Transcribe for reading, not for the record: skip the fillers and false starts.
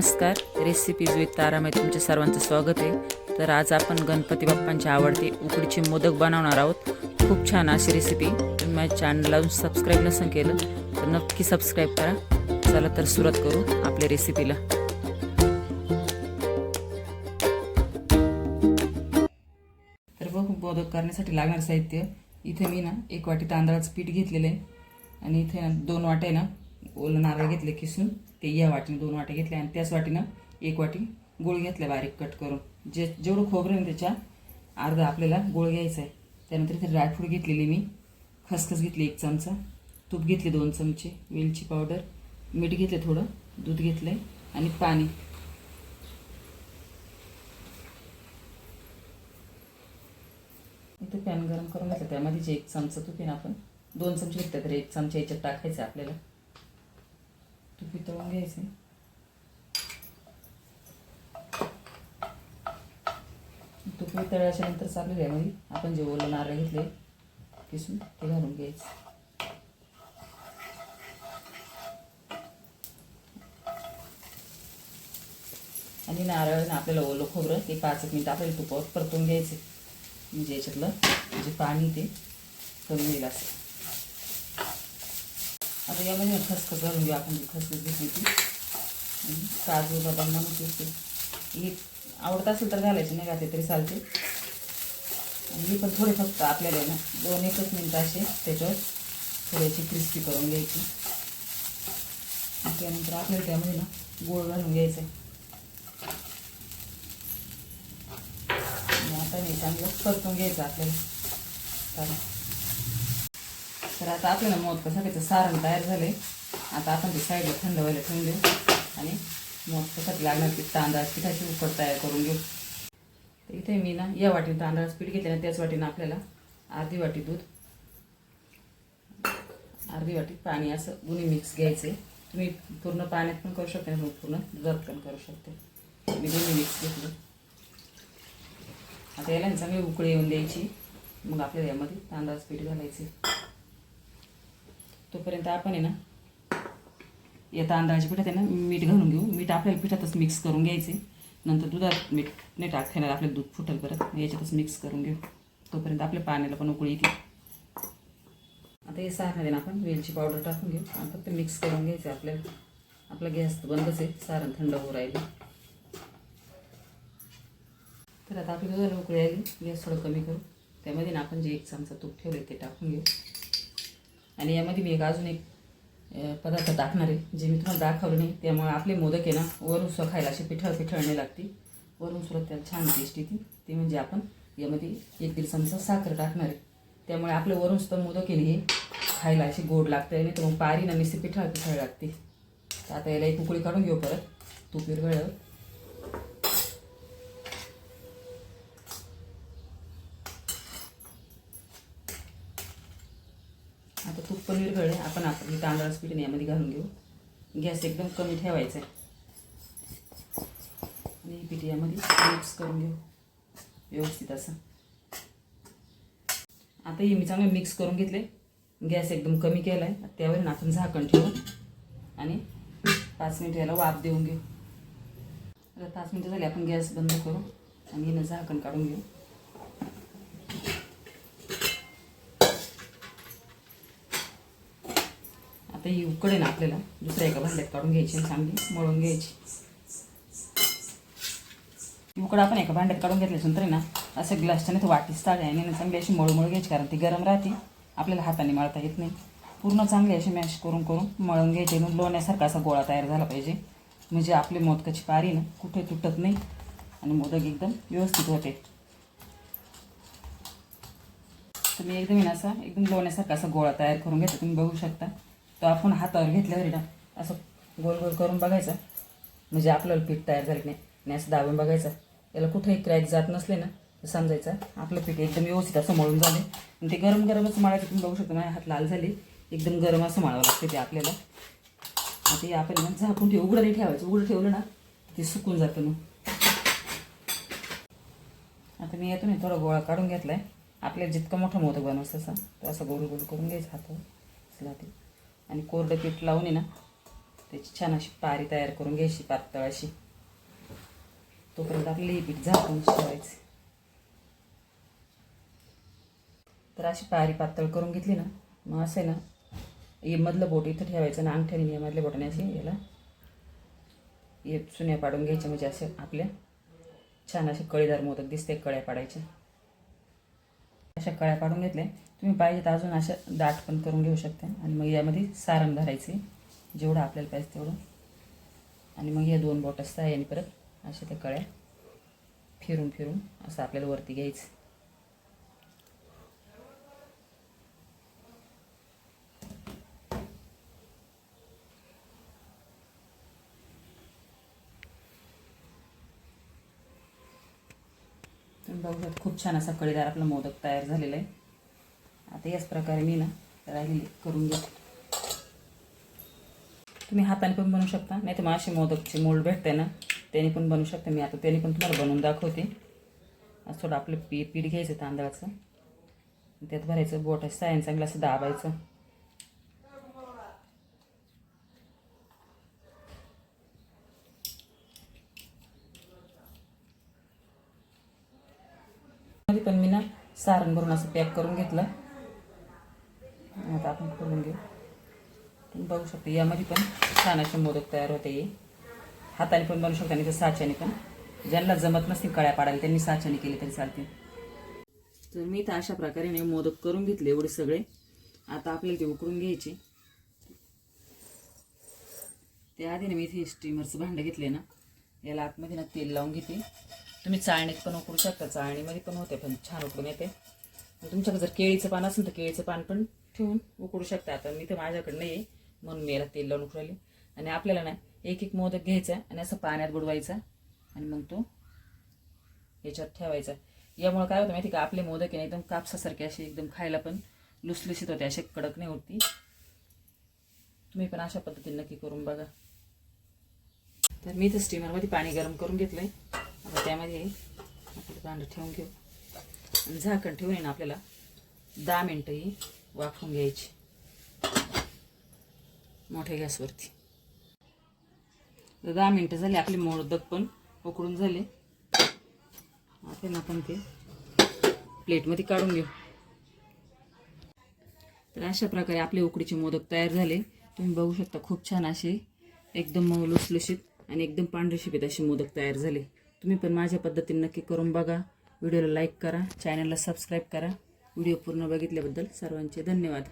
नमस्कार, recipes with तारामध्ये तुमच्या सर्वांचं स्वागत आहे. तर आज आपण गणपती बाप्पांच्या आवडते उकडीचे मोदक बनवणार आहोत. खूप छान अशी रेसिपी. तुम्ही माझ्या चॅनलला सबस्क्राईब नसेल केलं तर नक्की सबस्क्राईब करा. चला तर सुरुवात करू आपल्या रेसिपीला. तर बघू मोदक करण्यासाठी लागणार साहित्य. इथे मी ना 1 वाटी तांदळाचं पीठ घेतलेलं आहे आणि इथे 2 वाट्या ना ओलं नारळ घेतले किसून, ते या वाटीने 2 वाट्या घेतल्या आणि त्याच वाटीनं 1 वाटी गूळ घेतला बारीक कट करून. जेवढं खोबरं आहे त्याच्या अर्धा आपल्याला गूळ घ्यायचा आहे. त्यानंतर इथे ड्रायफ्रूट घेतलेली मी, खसखस घेतली 1 चमचा, तूप घेतले 2 चमचे, वेलची पावडर, मीठ घेतले थोडं, दूध घेतलं आहे आणि पाणी. इथे पॅन गरम करून घेतलं, त्यामध्ये जे 1 चमचा तूप आहे ना, आपण 2 चमचे घेतले तर 1 चमचा याच्यात टाकायचं आपल्याला. तूप वितळून घ्यायचं. तूप वितळल्याच्या नंतर चालू यामध्ये आपण जे ओलं नारळ घेतले किसून ते घालून घ्यायचं. आणि नारळ आपल्याला ओलं खोबरं ते 5 मिनिट आपल्याला तुपावर परतून घ्यायचे, म्हणजे याच्यातलं जे पाणी ते कमी होईल असं. आता यामध्ये खसखस घालून घेऊ आपण, जी खसखस घेतली ती, आणि काजू बदाम म्हणून ही आवडत असेल तर घालायची, नाही घातली तरी चालते. आणि ही पण थोडे फक्त आपल्याला ना 2-1 मिनिट असे त्याच्यावर थोड्याशी क्रिस्पी करून घ्यायची. त्यानंतर आपल्याला त्यामध्ये ना गूळ घालून घ्यायचं आहे. आणि आता नाही चांगलं परतून घ्यायचं आपल्याला. तर आता आपल्याला मोदकासाठीचं सारण तयार झाले. आता आपण ते साईडला थंड व्हायला ठेवून देऊ आणि मोदकासाठी लागणार ती तांदळाची पिठाची उकड तयार करून घेऊ. तर इथे मी ना या वाटीने तांदळाचं पीठ घेतलं ना, त्याच वाटीने आपल्याला अर्धी वाटी दूध, अर्धी वाटी पाणी असं दोन्ही मिक्स घ्यायचे. तुम्ही पूर्ण पाण्यात पण करू शकता आणि पूर्ण दुधात पण करू शकते. मी दोन्ही मिक्स घेतलं. आता याला चांगली उकळी येऊन द्यायची. मग आपल्याला यामध्ये तांदळाचं पीठ घालायचे. तोपर्यंत आपण आहे ना या तांदळाच्या पिठात आहे ना मीठ घालून घेऊ. मीठ आपल्याला पिठातच मिक्स करून घ्यायचे. नंतर दुधात मीठ नाही टाकता येणार, आपल्याला दूध फुटेल परत, याच्यातच मिक्स करून घेऊ. तोपर्यंत आपल्या पाण्याला पण उकळी येते. आता हे सारणामध्ये आपण वेलची पावडर टाकून घेऊ आणि फक्त मिक्स करून घ्यायचं आपल्याला. आपला गॅस बंदच आहे, सारण थंड होऊ राहिलं. तर आता आपली दुधाला उकळी आली, गॅस थोडं कमी करू. त्यामध्ये ना आपण जे 1 चमचा तूप ठेवले ते टाकून घेऊ. आणि यामध्ये मी अजून एक पदार्थ टाकणार आहे, जे मी तुम्हाला दाखवलं नाही. त्यामुळे आपले मोदक आहे ना वरून सुद्धा खायला अशी पिठळणे लागते, वरून सुद्धा त्याला छान टेस्ट येते. ते म्हणजे आपण यामध्ये 1-1.5 चमचा साखर टाकणार आहे. त्यामुळे आपलं वरून सुद्धा मोदक आहे हे खायला अशी गोड लागते, नाही तर मग पारी ना नुसती पिठळ लागते. तर आता याला एक उकळी काढून घेऊ परत तूप विरघळल्यावर. आता तूप पण विरघळले. आपण तांदळाचं पीठ यामध्ये घालून घेऊ. गॅस एकदम कमी ठेवायचा आहे आणि पीठ यामध्ये मिक्स करून घेऊ व्यवस्थित असं. आता हे मी चांगलं मिक्स करून घेतले. गॅस एकदम कमी केला आहे. त्यावर आपण झाकण ठेवू आणि 5 मिनिट याला वाफ देऊन घेऊ. आता 5 मिनिटं झाली, आपण गॅस बंद करू आणि हिनं झाकण काढून घेऊ. आता ही उकड आहे ना आपल्याला दुसऱ्या एका भांड्यात काढून घ्यायची आणि चांगली मळून घ्यायची. उकड आपण एका भांड्यात काढून घेतल्यानंतर ना असं ग्लासच्या नाही तर वाटीच ताळे आणि चांगली अशी मळू घ्यायची, कारण ती गरम राहते, आपल्याला हाताने मळता येत नाही. पूर्ण चांगली अशी मॅश करून मळून घ्यायची. मग लोण्यासारखा असा गोळा तयार झाला पाहिजे, म्हणजे आपली मोदकाची पारी ना कुठे तुटत नाही आणि मोदक एकदम व्यवस्थित होते. तर मी एकदम असा एकदम लोण्यासारखा असा गोळा तयार करून घेतो. तुम्ही बघू शकता. तो आपण हातावर घेतल्यावर ना असं गोल गोल करून बघायचा, म्हणजे आपल्याला पीठ तयार झालं नाही. आणि असं दाबून बघायचं, याला कुठेही क्रॅक जात नसले ना तर समजायचं आपलं पीठ एकदम व्यवस्थित असं मळून झाले. आणि ते गरम गरमच मळायचं. तुम्ही बघू शकता माझ्या हात लाल झाले, एकदम गरम असं मळावं लागते ते आपल्याला. आता आपण ना झाकून ठेवू, उघडं नाही ठेवायचं. उघडं ठेवलं ना ते सुकून जातं. मग आता मी यातून थोडा गोळा काढून घेतला आहे. आपल्याला जितकं मोठं मोदक बनवायचं तसं असं गोल गोल करून घ्यायचं हातावर असला ते. आणि कोरडं पीठ लावून ना त्याची छान अशी पारी तयार करून घ्यायची पातळ अशी. तोपर्यंत आपल्याला हे पीठ झाकून ठेवायचं. तर अशी पारी पातळ करून घेतली ना, मग असं आहे ना, हे मधलं बोट इथं ठेवायचं ना, अंगठ्याने मधल्या बोटाने असे याला हे चुन्या पाडून घ्यायच्या. म्हणजे असे आपल्या छान असे कळीदार मोदक दिसते. कळ्या पाडायच्या. अशा कळ्या पाडून घेतल्या. तुम्ही पाहिजे तर अजून अशा दाट पण करून घेऊ शकता. आणि मग यामध्ये सारण भरायचे जेवढं आपल्याला पाहिजे तेवढं. आणि मग या 2 बोटाच्या साहाय्याने परत अशा त्या कळ्या फिरून फिरून असं आपल्याला वरती घ्यायचं. तुम्ही बघू शकता खूप छान असा कळीदार आपला मोदक तयार झालेला आहे. आता याच प्रकारे मी ना राहिलेली करून घेते. तुम्ही हाताने पण बनवू शकता, नाही तर मग असे मोदकचे मोल्ड भेटते ना, त्याने पण बनवू शकता. मी आता त्याने पण तुम्हाला बनवून दाखवते. असं थोडं आपलं पीठ घ्यायचं तांदळाचं, त्यात भरायचं. बोटाचं सायन चांगलं असं दाबायचं. मध्ये पण मी ना सारण भरून असं पॅक करून घेतलं. आता आपण करून घेऊ. तुम्ही बघू शकता यामध्ये पण छान असे मोदक तयार होते. हाताने पण बनवू शकता आणि तर साच्याने पण. ज्यांना जमत नसतील कळ्या पाडायला त्यांनी साच्याने केले तरी चालते. तर मी तर अशा प्रकारे मोदक करून घेतले एवढे सगळे. आता आपल्याला ते उकळून घ्यायचे. त्याआधी मी इथे स्टीमरचं भांडं घेतले ना, याला आतमध्ये ना तेल लावून घेते. तुम्ही चाळणीत पण उकळू शकता, चाळणीमध्ये पण होते, पण छान उकळून येते. तुमच्याकडे जर केळीचं पान असेल तर केळीचं पान पण ठेवून उकळू शकता. आता मी तर माझ्याकडे नाही आहे म्हणून मी याला तेल लावून उकळले. आणि आपल्याला ना एक एक मोदक घ्यायचा आणि असं पाण्यात बुडवायचा आणि मग तो याच्यात ठेवायचा. यामुळे काय होतं माहिती का, आपले मोदक आहे एकदम कापसासारखे असे एकदम खायला पण लुसलुसीत होते, असे कडक नाही होती. तुम्ही पण अशा पद्धतीने नक्की करून बघा. तर मी तर स्टीमरमध्ये पाणी गरम करून घेतलंय. आता त्यामध्ये आपलं भांडं ठेवून घेऊ आणि झाकण ठेवून ना आपल्याला 10 मिनटं ही वाफवून घ्यायची मोठ्या गॅसवरती. 10 मिनटं झाली, आपले मोदक पण उकळून झाले. आता आपण ते प्लेटमध्ये काढून घेऊ. तर अशा प्रकारे आपले उकडीचे मोदक तयार झाले. तुम्ही बघू शकता खूप छान असे एकदम लुसलुशीत आणि एकदम पांढरे शिपीत असे मोदक तयार झाले. तुम्ही पण माझ्या पद्धतीने नक्की करून बघा. व्हिडिओला लाईक करा, चॅनलला सबस्क्राईब करा. व्हिडिओ पूर्ण बघितल्याबद्दल सर्वांचे धन्यवाद.